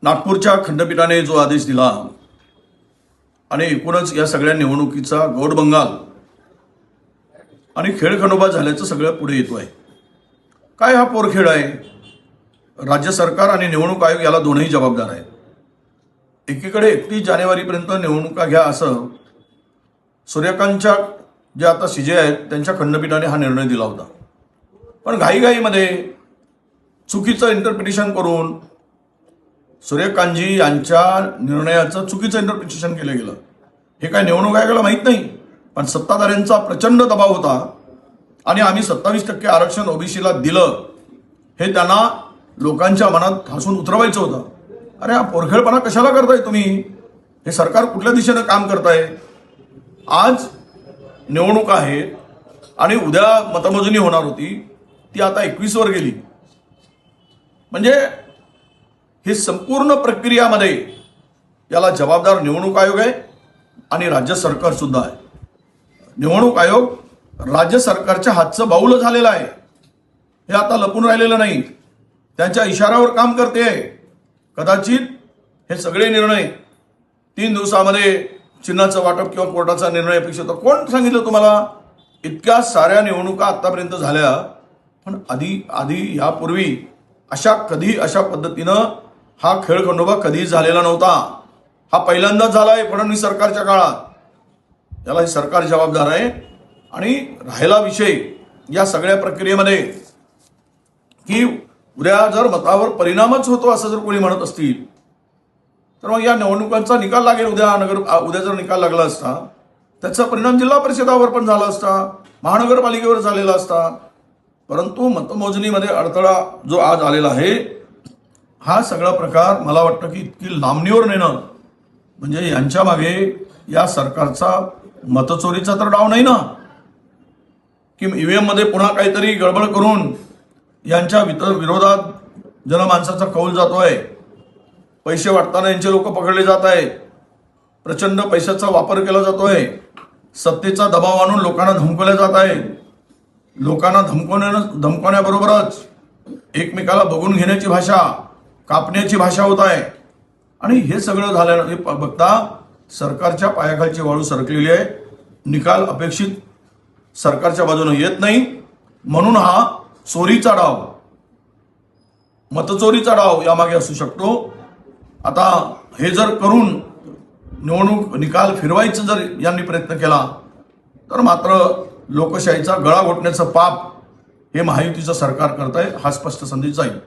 नागपूरच्या खंडपीठाने जो आदेश दिला आणि एकूणच या सगळ्या निवडणुकीचा गौडबंगाल आणि खेळखंडोबा झाल्याचं सगळं पुढे येतो आहे. काय हा पोरखेळ आहे? राज्य सरकार आणि निवडणूक आयोग याला दोनही जबाबदार आहेत. एकीकडे 31 जानेवारीपर्यंत निवडणुका घ्या असं सूर्यकांतच्या जे आता सीजे आहेत त्यांच्या खंडपीठाने हा निर्णय दिला होता. पण घाईघाईमध्ये चुकीचं इंटरप्रिटेशन करून सूर्यकांतजी यांच्या निर्णयाचं चुकीचं इंटरप्रिटेशन केलं गेलं. हे काय निवडणूक आयोगाला माहीत नाही, पण सत्ताधाऱ्यांचा प्रचंड दबाव होता आणि आम्ही 27% आरक्षण ओबीसीला दिलं हे त्यांना लोकांच्या मनात ठासून उतरवायचं होतं. अरे हा पोरखेळपणा कशाला करताय तुम्ही? हे सरकार कुठल्या दिशेनं काम करताय? आज निवडणूक आहे आणि उद्या मतमोजणी होणार होती, ती आता 21 वर गेली. म्हणजे ही संपूर्ण प्रक्रियामध्ये याला जबाबदार निवडणूक आयोग आहे आणि राज्य सरकार सुद्धा आहे. निवडणूक आयोग राज्य सरकारच्या हातचं बाऊल झालेलं आहे. हे आता लपून राहिलेलं नाही, त्यांच्या इशाऱ्यावर काम करते. कदाचित हे सगळे निर्णय 3 दिवसामध्ये चिन्हाचं वाटप किंवा कोर्टाचा निर्णय अपेक्षित होता. कोण सांगितलं तुम्हाला? इतक्या साऱ्या निवडणुका आतापर्यंत झाल्या, पण आधी यापूर्वी अशा पद्धतीनं हा खेळखंडोबा कधीच झालेला नव्हता. हा पहिल्यांदाच झाला आहे फडणवीस सरकारच्या काळात. याला हे सरकार जबाबदार आहे. आणि राहिला विषय या सगळ्या प्रक्रियेमध्ये की उद्या जर मतावर परिणामच होतो असं जर कोणी म्हणत असतील तर मग या निवडणुकांचा निकाल लागेल. उद्या जर निकाल लागला असता त्याचा परिणाम जिल्हा परिषदावर पण झाला असता, महानगरपालिकेवर झालेला असता. परंतु मतमोजणीमध्ये अडथळा जो आज आलेला आहे, हा सगळा प्रकार मला वाटतं की इतकी लांबणीवर नेणं म्हणजे यांच्या मागे या सरकारचा मतचोरीचा तर डाव नाही ना, की ईव्हीएम मध्ये पुन्हा काहीतरी गडबड करून यांच्या विरोधात जनमानसाचा कौल जातोय. पैसे वाटताना यांचे लोक पकडले जात आहेत. प्रचंड पैशाचा वापर केला जातोय. सत्तेचा दबाव आणून लोकांना धमकवले जात आहे. लोकांना धमकवण्याबरोबरच एकमेकाला बघून घेण्याची भाषा, कापण्याची भाषा होत आहे. आणि हे सगळं झाल्यानं बघता सरकारच्या पायाखालची वाळू सरकलेली आहे. निकाल अपेक्षित सरकारच्या बाजूने येत नाही. म्हणून हा चोरीचा डाव, मतचोरीचा डाव यामागे असू शकतो. आता हे जर करून निवडणूक निकाल फिरवायचं जर यांनी प्रयत्न केला तर मात्र लोकशाहीचा गळा घोटण्याचं पाप हे महायुतीचं सरकार करत आहे. हा स्पष्ट संदेश जाईल.